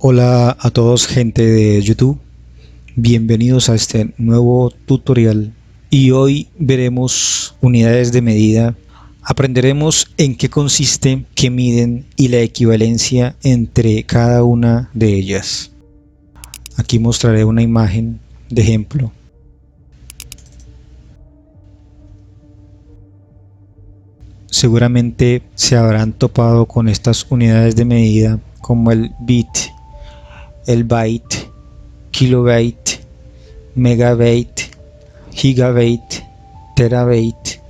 Hola a todos, gente de YouTube, bienvenidos a este nuevo tutorial y hoy veremos unidades de medida. Aprenderemos en qué consiste, qué miden y la equivalencia entre cada una de ellas. Aquí mostraré una imagen de ejemplo. Seguramente se habrán topado con estas unidades de medida como el bit, el byte, kilobyte, megabyte, gigabyte, terabyte,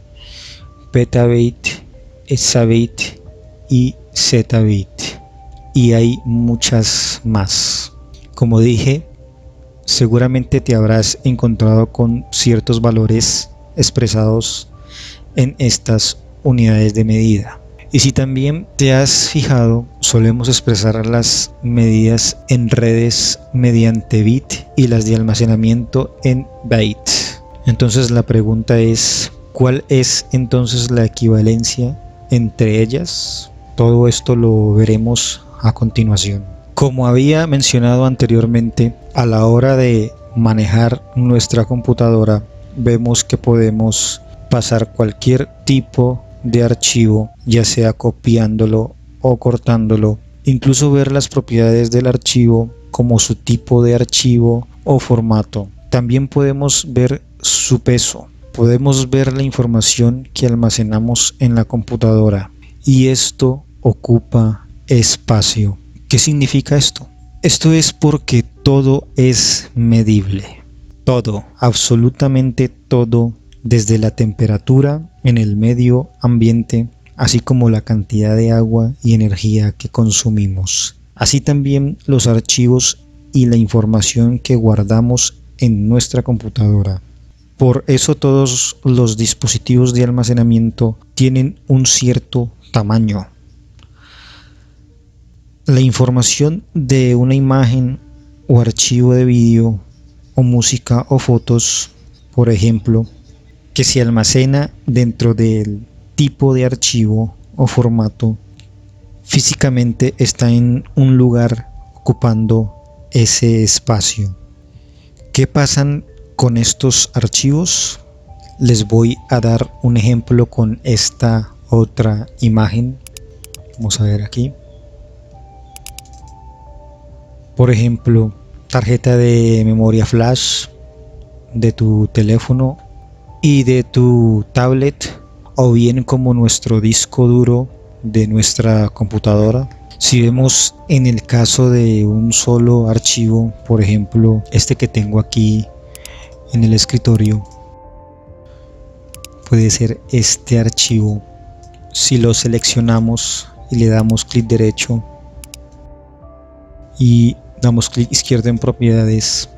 petabyte, exabyte y zettabyte. Y hay muchas más. Como dije, seguramente te habrás encontrado con ciertos valores expresados en estas unidades de medida. Y si también te has fijado, solemos expresar las medidas en redes mediante bit y las de almacenamiento en byte. Entonces la pregunta es, ¿cuál es entonces la equivalencia entre ellas? Todo esto lo veremos a continuación. Como había mencionado anteriormente, a la hora de manejar nuestra computadora, vemos que podemos pasar cualquier tipo de archivo, ya sea copiándolo o cortándolo, incluso ver las propiedades del archivo como su tipo de archivo o formato. También podemos ver su peso, podemos ver la información que almacenamos en la computadora y esto ocupa espacio. ¿Qué significa esto? Esto es porque todo es medible, todo, absolutamente todo, desde la temperatura en el medio ambiente, así como la cantidad de agua y energía que consumimos. Así también los archivos y la información que guardamos en nuestra computadora. Por eso todos los dispositivos de almacenamiento tienen un cierto tamaño. La información de una imagen o archivo de vídeo o música o fotos, por ejemplo, que se almacena dentro del tipo de archivo o formato, físicamente está en un lugar ocupando ese espacio. ¿Qué pasan con estos archivos? Les voy a dar un ejemplo con esta otra imagen. Vamos a ver aquí. Por ejemplo, tarjeta de memoria flash de tu teléfono y de tu tablet, o bien como nuestro disco duro de nuestra computadora. Si vemos en el caso de un solo archivo, por ejemplo este que tengo aquí en el escritorio, puede ser este archivo. Si lo seleccionamos y le damos clic derecho y damos clic izquierdo en propiedades,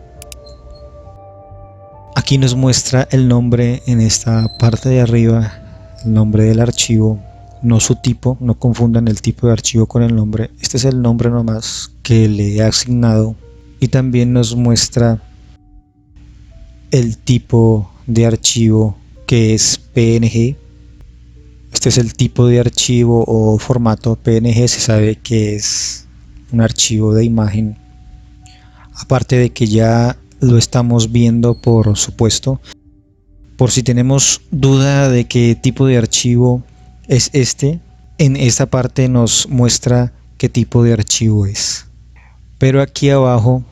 aquí nos muestra el nombre en esta parte de arriba, el nombre del archivo, no su tipo, no confundan el tipo de archivo con el nombre. Este es el nombre nomás que le he asignado, y también nos muestra el tipo de archivo, que es PNG. Este es el tipo de archivo o formato PNG, se sabe que es un archivo de imagen. Aparte de que ya lo estamos viendo, por supuesto, por si tenemos duda de qué tipo de archivo es este, en esta parte nos muestra qué tipo de archivo es. Pero aquí abajo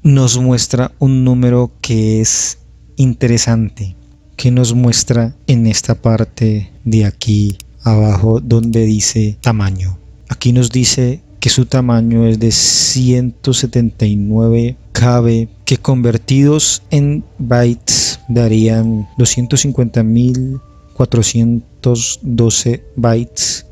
nos muestra un número que es interesante, que nos muestra en esta parte de aquí abajo donde dice tamaño. Aquí nos dice que su tamaño es de 179 KB, que convertidos en bytes darían 250.412 bytes.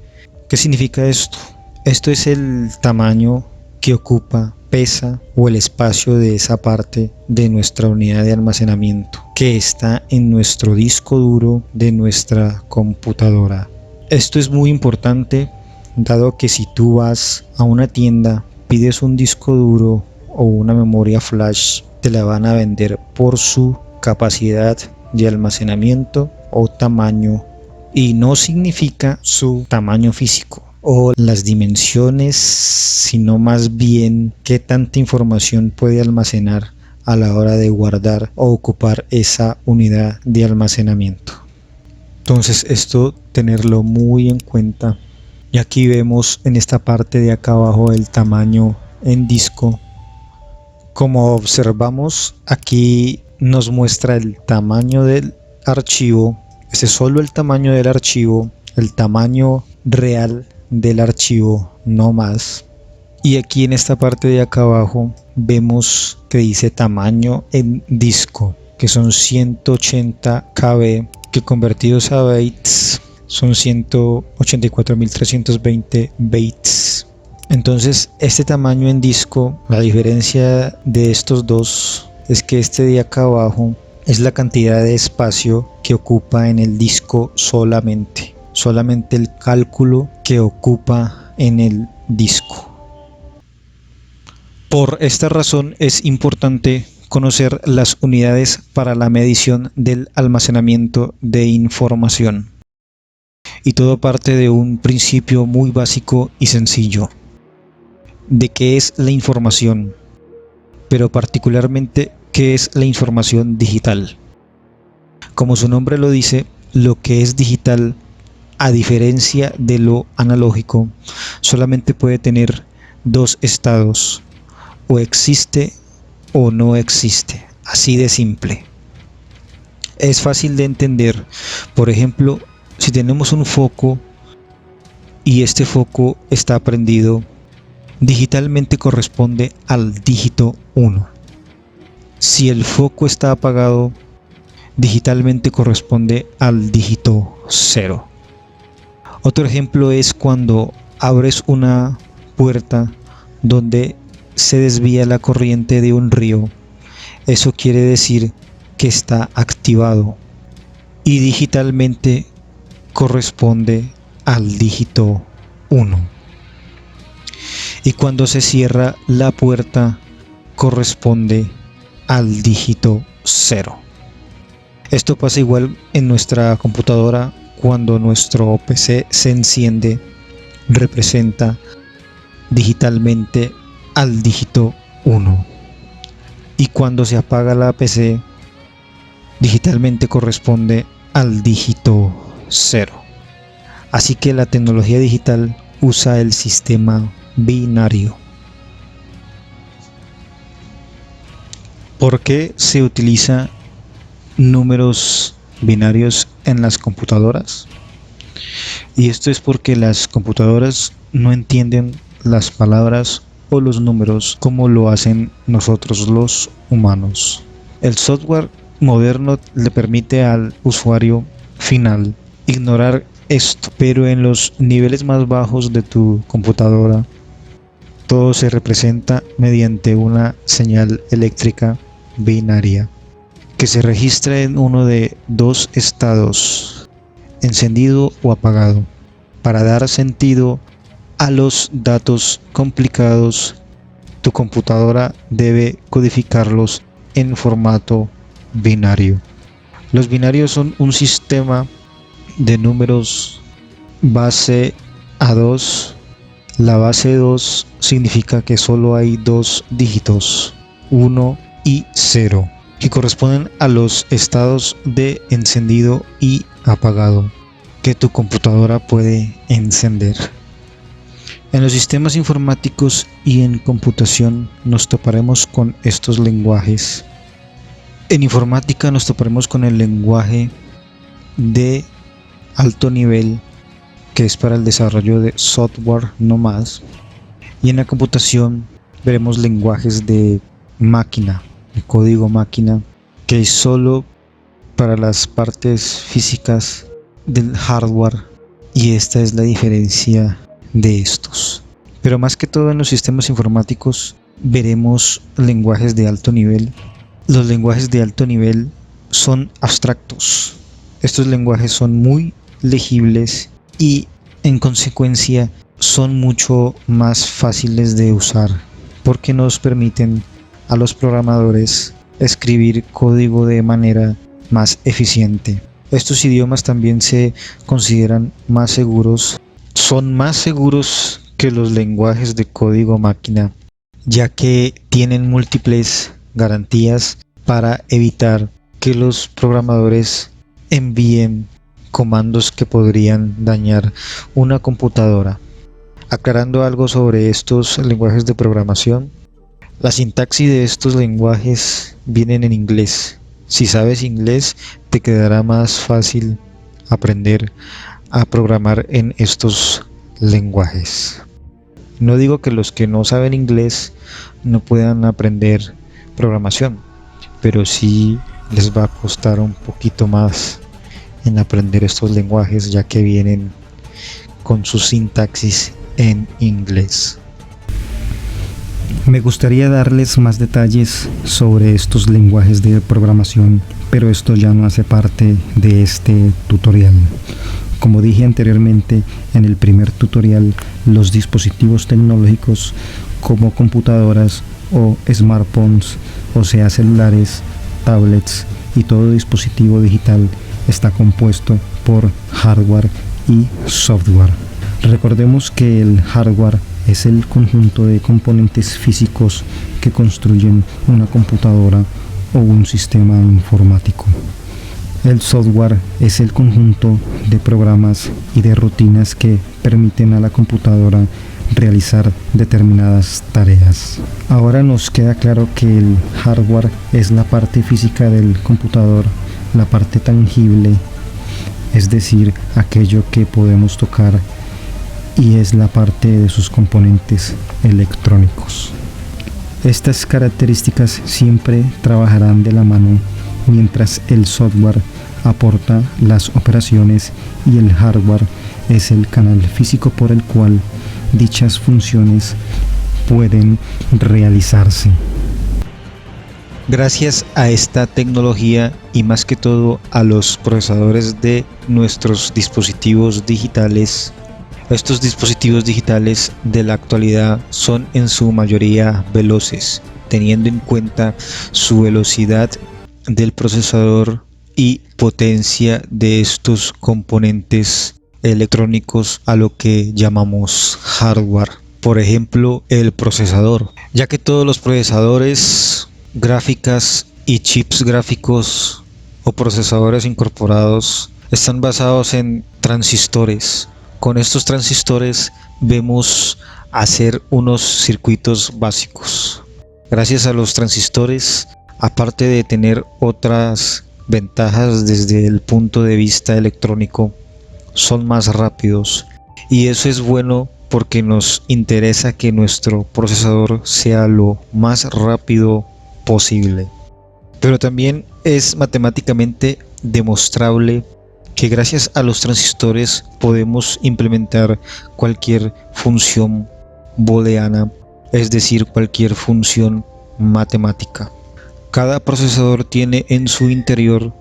¿Qué significa esto? Esto es el tamaño que ocupa, pesa o el espacio de esa parte de nuestra unidad de almacenamiento que está en nuestro disco duro de nuestra computadora. Esto es muy importante, dado que si tú vas a una tienda, pides un disco duro o una memoria flash, te la van a vender por su capacidad de almacenamiento o tamaño, y no significa su tamaño físico. o las dimensiones, sino más bien qué tanta información puede almacenar a la hora de guardar o ocupar esa unidad de almacenamiento. Entonces esto tenerlo muy en cuenta. Y aquí vemos en esta parte de acá abajo el tamaño en disco. Como observamos, aquí nos muestra el tamaño del archivo. Ese es solo el tamaño del archivo, el tamaño real del archivo, no más. Y aquí en esta parte de acá abajo vemos que dice tamaño en disco, que son 180 KB, que convertidos a bytes son 184.320 bytes. Entonces este tamaño en disco, la diferencia de estos dos es que este de acá abajo es la cantidad de espacio que ocupa en el disco solamente el cálculo que ocupa en el disco. Por esta razón es importante conocer las unidades para la medición del almacenamiento de información. Y todo parte de un principio muy básico y sencillo, de qué es la información, pero particularmente qué es la información digital. Como su nombre lo dice, lo que es digital, a diferencia de lo analógico, solamente puede tener dos estados: o existe o no existe, así de simple. Es fácil de entender. Por ejemplo, si tenemos un foco y este foco está prendido, digitalmente corresponde al dígito 1. Si el foco está apagado, digitalmente corresponde al dígito 0. Otro ejemplo es cuando abres una puerta donde se desvía la corriente de un río. Eso quiere decir que está activado y digitalmente corresponde al dígito 1. Y cuando se cierra la puerta corresponde al dígito 0. Esto pasa igual en nuestra computadora. Cuando nuestro PC se enciende, representa digitalmente al dígito 1. Y cuando se apaga la PC, digitalmente corresponde al dígito 0. Así que la tecnología digital usa el sistema binario. ¿Por qué se utiliza números binarios en las computadoras? Y esto es porque las computadoras no entienden las palabras o los números como lo hacen nosotros los humanos. El software moderno le permite al usuario final ignorar esto, pero en los niveles más bajos de tu computadora todo se representa mediante una señal eléctrica binaria que se registra en uno de dos estados, encendido o apagado, para dar sentido a los datos complicados. Tu computadora debe codificarlos en formato binario. Los binarios son un sistema de números base a 2. La base 2 significa que solo hay dos dígitos, 1 y 0, que corresponden a los estados de encendido y apagado que tu computadora puede encender. En los sistemas informáticos y en computación nos toparemos con estos lenguajes. En informática nos toparemos con el lenguaje de alto nivel, que es para el desarrollo de software no más. Y en la computación veremos lenguajes de máquina, de código máquina, que es solo para las partes físicas del hardware, y esta es la diferencia de estos. Pero más que todo en los sistemas informáticos veremos lenguajes de alto nivel. Los lenguajes de alto nivel son abstractos. Estos lenguajes son muy legibles y en consecuencia son mucho más fáciles de usar, porque nos permiten a los programadores escribir código de manera más eficiente. Estos idiomas también se consideran más seguros son más seguros que los lenguajes de código máquina, ya que tienen múltiples garantías para evitar que los programadores envíen comandos que podrían dañar una computadora. Aclarando algo sobre estos lenguajes de programación, la sintaxis de estos lenguajes vienen en inglés. Si sabes inglés, te quedará más fácil aprender a programar en estos lenguajes. No digo que los que no saben inglés no puedan aprender programación, pero sí les va a costar un poquito más en aprender estos lenguajes, ya que vienen con su sintaxis en inglés. Me gustaría darles más detalles sobre estos lenguajes de programación, pero esto ya no hace parte de este tutorial. Como dije anteriormente en el primer tutorial, los dispositivos tecnológicos como computadoras o smartphones, o sea celulares, tablets y todo dispositivo digital está compuesto por hardware y software. Recordemos que el hardware es el conjunto de componentes físicos que construyen una computadora o un sistema informático. El software es el conjunto de programas y de rutinas que permiten a la computadora realizar determinadas tareas. Ahora nos queda claro que el hardware es la parte física del computador, la parte tangible, es decir, aquello que podemos tocar, y es la parte de sus componentes electrónicos. Estas características siempre trabajarán de la mano, mientras el software aporta las operaciones y el hardware es el canal físico por el cual dichas funciones pueden realizarse. Gracias a esta tecnología y más que todo a los procesadores de nuestros dispositivos digitales, estos dispositivos digitales de la actualidad son en su mayoría veloces, teniendo en cuenta su velocidad del procesador y potencia de estos componentes electrónicos a lo que llamamos hardware. Por ejemplo, el procesador, ya que todos los procesadores, gráficas y chips gráficos o procesadores incorporados están basados en transistores. Con estos transistores vemos hacer unos circuitos básicos. Gracias a los transistores, aparte de tener otras ventajas desde el punto de vista electrónico, son más rápidos, y eso es bueno porque nos interesa que nuestro procesador sea lo más rápido posible. Pero también es matemáticamente demostrable que gracias a los transistores podemos implementar cualquier función booleana, es decir, cualquier función matemática. Cada procesador tiene en su interior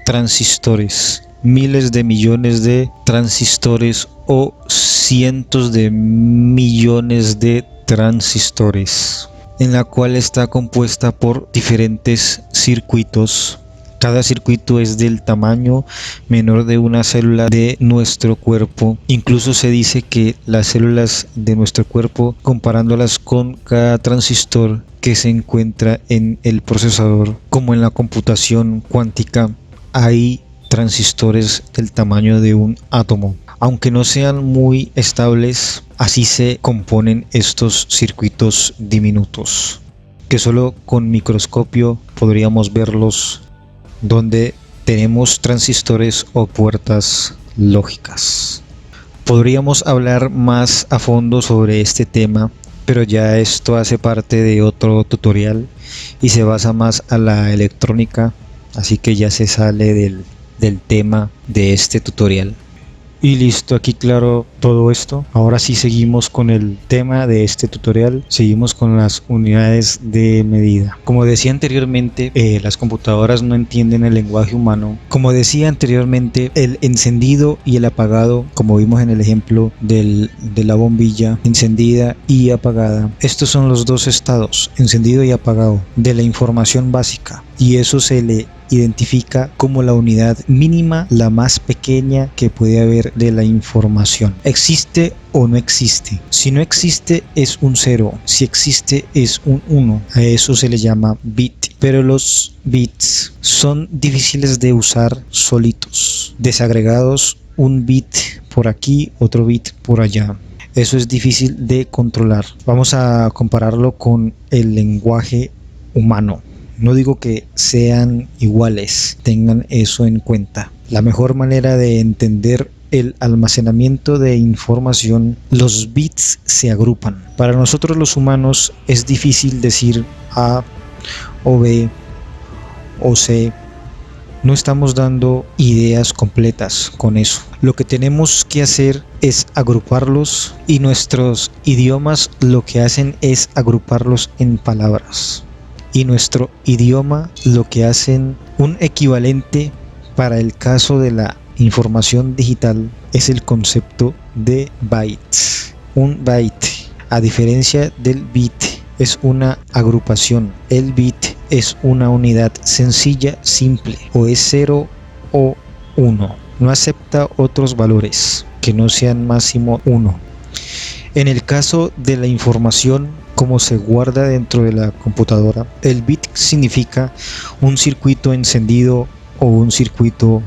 transistores, miles de millones de transistores o cientos de millones de transistores, en la cual está compuesta por diferentes circuitos. Cada circuito es del tamaño menor de una célula de nuestro cuerpo. Incluso se dice que las células de nuestro cuerpo, comparándolas con cada transistor que se encuentra en el procesador, como en la computación cuántica, hay transistores del tamaño de un átomo. Aunque no sean muy estables, así se componen estos circuitos diminutos, que solo con microscopio podríamos verlos, donde tenemos transistores o puertas lógicas. Podríamos hablar más a fondo sobre este tema, pero ya esto hace parte de otro tutorial y se basa más a la electrónica, así que ya se sale del tema de este tutorial. Y listo, aquí claro todo esto. Ahora sí seguimos con el tema de este tutorial. Seguimos con las unidades de medida. Como decía anteriormente, las computadoras no entienden el lenguaje humano. Como decía anteriormente, el encendido y el apagado, como vimos en el ejemplo de la bombilla encendida y apagada, estos son los dos estados, encendido y apagado, de la información básica. Y eso se le identifica como la unidad mínima, la más pequeña que puede haber de la información. ¿Existe o no existe? Si no existe es un 0, si existe es un 1. A eso se le llama bit. Pero los bits son difíciles de usar solitos, desagregados, un bit por aquí, otro bit por allá. Eso es difícil de controlar. Vamos a compararlo con el lenguaje humano. No digo que sean iguales, tengan eso en cuenta. La mejor manera de entender el almacenamiento de información, los bits se agrupan. Para nosotros los humanos es difícil decir A o B o C. No estamos dando ideas completas con eso. Lo que tenemos que hacer es agruparlos, y nuestros idiomas lo que hacen es agruparlos en palabras. Y nuestro idioma lo que hacen, un equivalente para el caso de la información digital, es el concepto de bytes. Un byte, a diferencia del bit, es una agrupación. El bit es una unidad sencilla, simple, o es 0 o 1. No acepta otros valores que no sean máximo 1. En el caso de la información, como se guarda dentro de la computadora, el bit significa un circuito encendido o un circuito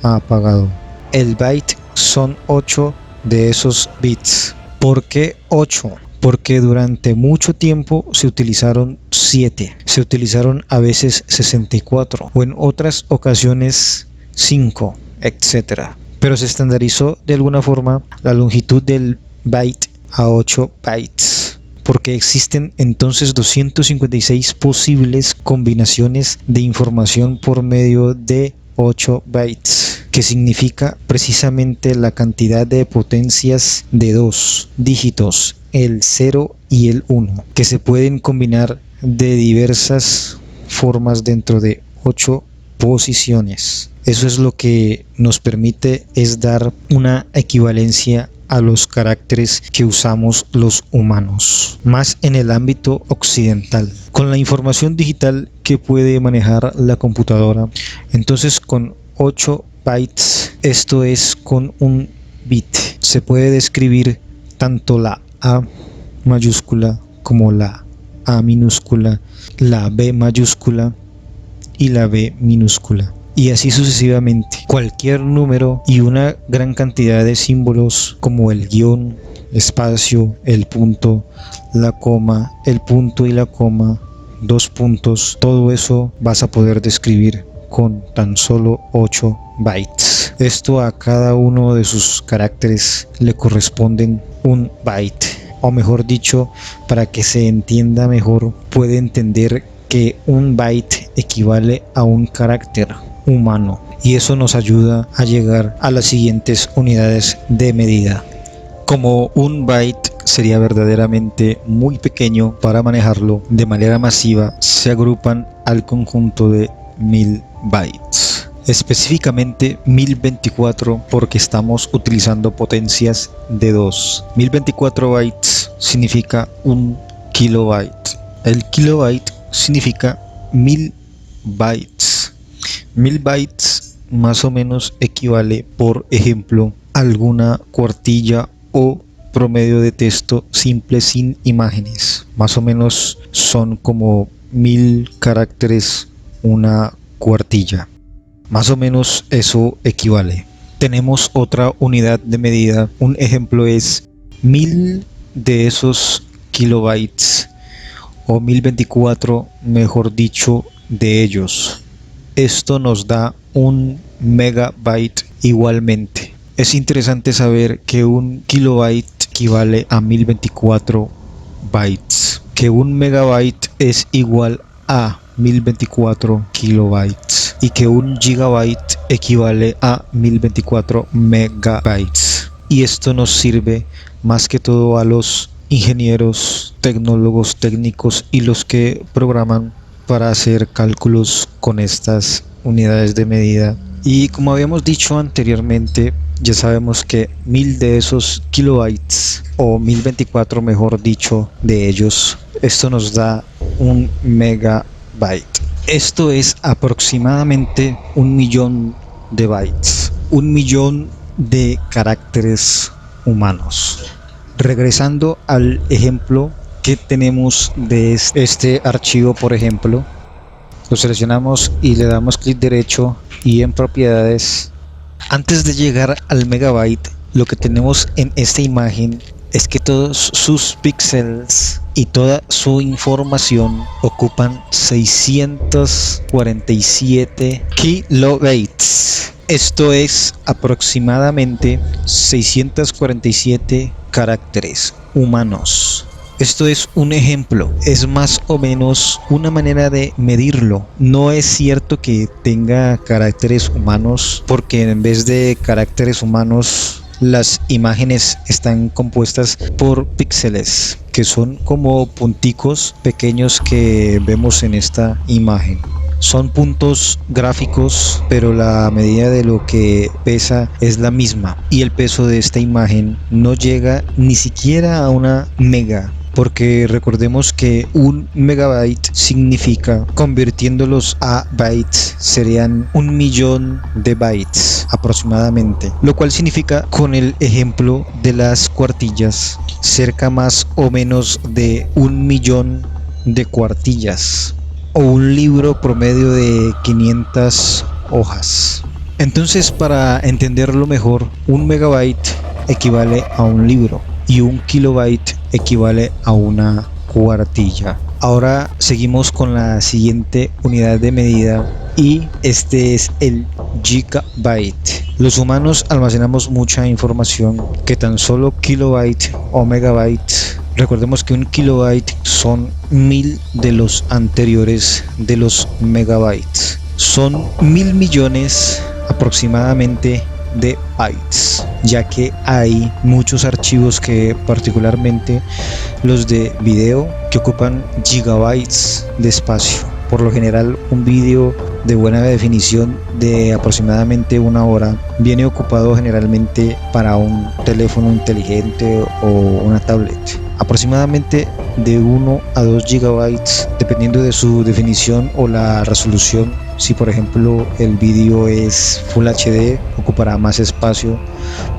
apagado. El byte son 8 de esos bits. ¿Por qué 8? Porque durante mucho tiempo se utilizaron 7, se utilizaron a veces 64 o en otras ocasiones 5, etc. Pero se estandarizó de alguna forma la longitud del byte a 8 bytes, porque existen entonces 256 posibles combinaciones de información por medio de 8 bytes, que significa precisamente la cantidad de potencias de dos dígitos, el 0 y el 1, que se pueden combinar de diversas formas dentro de 8 posiciones. Eso es lo que nos permite es dar una equivalencia a los caracteres que usamos los humanos, más en el ámbito occidental. Con la información digital que puede manejar la computadora, entonces con 8 bytes, esto es con un bit, se puede describir tanto la A mayúscula como la A minúscula, la B mayúscula y la B minúscula, y así sucesivamente. Cualquier número y una gran cantidad de símbolos como el guión, espacio, el punto, la coma, el punto y la coma, dos puntos, todo eso vas a poder describir con tan solo 8 bytes. Esto, a cada uno de sus caracteres le corresponden un byte, o mejor dicho, para que se entienda mejor, puede entender que un byte equivale a un carácter humano, y eso nos ayuda a llegar a las siguientes unidades de medida. Como un byte sería verdaderamente muy pequeño para manejarlo de manera masiva, se agrupan al conjunto de 1000 bytes. Específicamente 1024 porque estamos utilizando potencias de 2. 1024 bytes significa un kilobyte. El kilobyte significa 1000 bytes. 1000 bytes más o menos equivale, por ejemplo, a alguna cuartilla o promedio de texto simple sin imágenes. Más o menos son como 1000 caracteres una cuartilla. Más o menos eso equivale. Tenemos otra unidad de medida. Un ejemplo es 1000 de esos kilobytes, o 1024 mejor dicho de ellos. Esto nos da un megabyte igualmente. Es interesante saber que un kilobyte equivale a 1024 bytes, que un megabyte es igual a 1024 kilobytes y que un gigabyte equivale a 1024 megabytes. Y esto nos sirve más que todo a los ingenieros, tecnólogos, técnicos y los que programan para hacer cálculos con estas unidades de medida. Y como habíamos dicho anteriormente, ya sabemos que 1000 de esos kilobytes, o 1024 mejor dicho de ellos, esto nos da un megabyte. Esto es aproximadamente 1.000.000 de bytes, 1.000.000 de caracteres humanos. Regresando al ejemplo que tenemos de este archivo, por ejemplo, lo seleccionamos y le damos clic derecho y en propiedades. Antes de llegar al megabyte, lo que tenemos en esta imagen es que todos sus píxeles y toda su información ocupan 647 kilobytes. Esto es aproximadamente 647 caracteres humanos. Esto es un ejemplo, es más o menos una manera de medirlo. No es cierto que tenga caracteres humanos, porque en vez de caracteres humanos, las imágenes están compuestas por píxeles, que son como punticos pequeños que vemos en esta imagen. Son puntos gráficos, pero la medida de lo que pesa es la misma, y el peso de esta imagen no llega ni siquiera a una mega, porque recordemos que un megabyte significa, convirtiéndolos a bytes, serían 1.000.000 de bytes aproximadamente, lo cual significa, con el ejemplo de las cuartillas, cerca más o menos de 1.000.000 de cuartillas, o un libro promedio de 500 hojas. Entonces, para entenderlo mejor, un megabyte equivale a un libro y un kilobyte equivale a una cuartilla. Ahora seguimos con la siguiente unidad de medida, y este es el gigabyte. Los humanos almacenamos mucha información que tan solo kilobyte o megabyte. Recordemos que un kilobyte son 1000 de los anteriores de los megabytes. Son 1.000.000.000 aproximadamente de bytes, ya que hay muchos archivos, que particularmente los de video, que ocupan gigabytes de espacio. Por lo general, un vídeo de buena definición de aproximadamente 1 hora viene ocupado generalmente para un teléfono inteligente o una tablet. Aproximadamente de 1 a 2 gigabytes, dependiendo de su definición o la resolución. Si por ejemplo el vídeo es Full HD, ocupará más espacio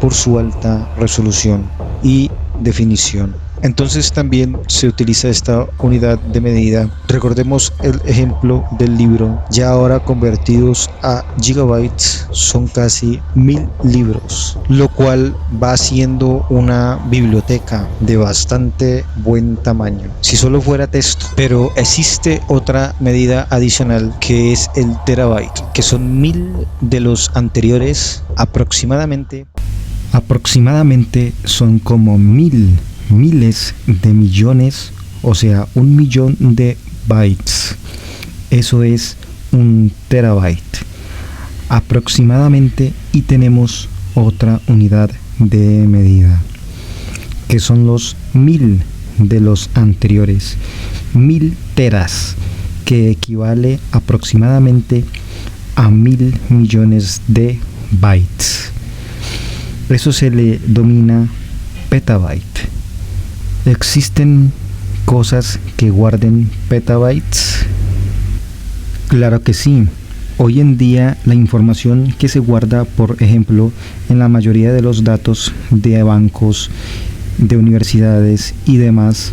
por su alta resolución y definición. Entonces también se utiliza esta unidad de medida. Recordemos el ejemplo del libro. Ya ahora convertidos a gigabytes son casi 1000 libros, lo cual va siendo una biblioteca de bastante buen tamaño si solo fuera texto. Pero existe otra medida adicional, que es el terabyte, que son 1000 de los anteriores aproximadamente. Aproximadamente son como miles de millones, o sea, 1.000.000 de bytes. Eso es un terabyte aproximadamente. Y tenemos otra unidad de medida, que son los 1000 de los anteriores, 1000 teras, que equivale aproximadamente a 1.000.000.000 de bytes. Eso se le denomina petabyte. ¿Existen cosas que guarden petabytes? Claro que sí. Hoy en día la información que se guarda, por ejemplo, en la mayoría de los datos de bancos, de universidades y demás,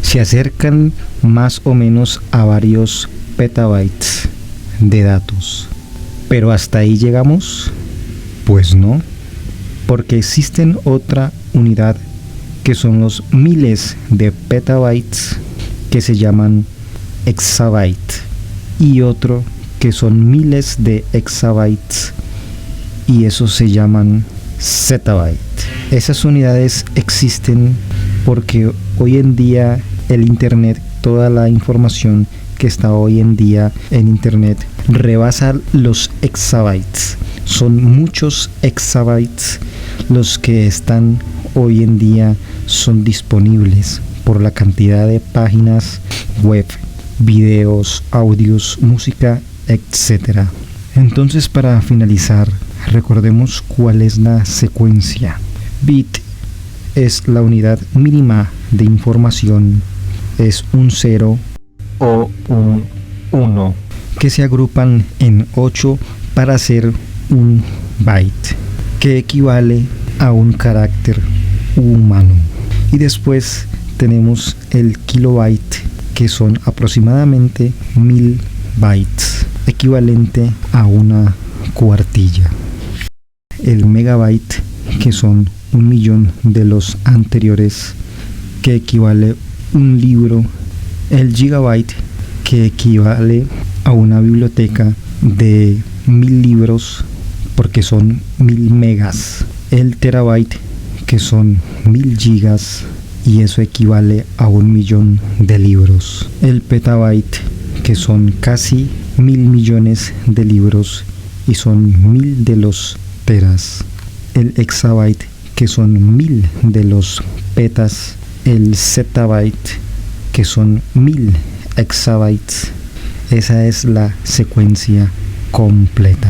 se acercan más o menos a varios petabytes de datos. ¿Pero hasta ahí llegamos? Pues no, porque existen otra unidad, que son los miles de petabytes, que se llaman exabyte, y otro que son miles de exabytes, y esos se llaman zettabyte. Esas unidades existen porque hoy en día el internet, toda la información que está hoy en día en internet, rebasa los exabytes. Son muchos exabytes los que están hoy en día, son disponibles por la cantidad de páginas web, videos, audios, música, etc. Entonces, para finalizar, recordemos cuál es la secuencia. Bit es la unidad mínima de información, es un 0 o un 1, que se agrupan en 8 para hacer un byte, que equivale a un carácter humano. Y después tenemos el kilobyte, que son aproximadamente 1000 bytes, equivalente a una cuartilla. El megabyte, que son 1.000.000 de los anteriores, que equivale a un libro. El gigabyte, que equivale a una biblioteca de 1000 libros, porque son 1000 megas. El terabyte, que son 1000 gigas, y eso equivale a 1.000.000 de libros. El petabyte, que son casi 1000 millones de libros, y son 1000 de los teras. El exabyte, que son 1000 de los petas. El zettabyte, que son 1000 exabytes. Esa es la secuencia completa.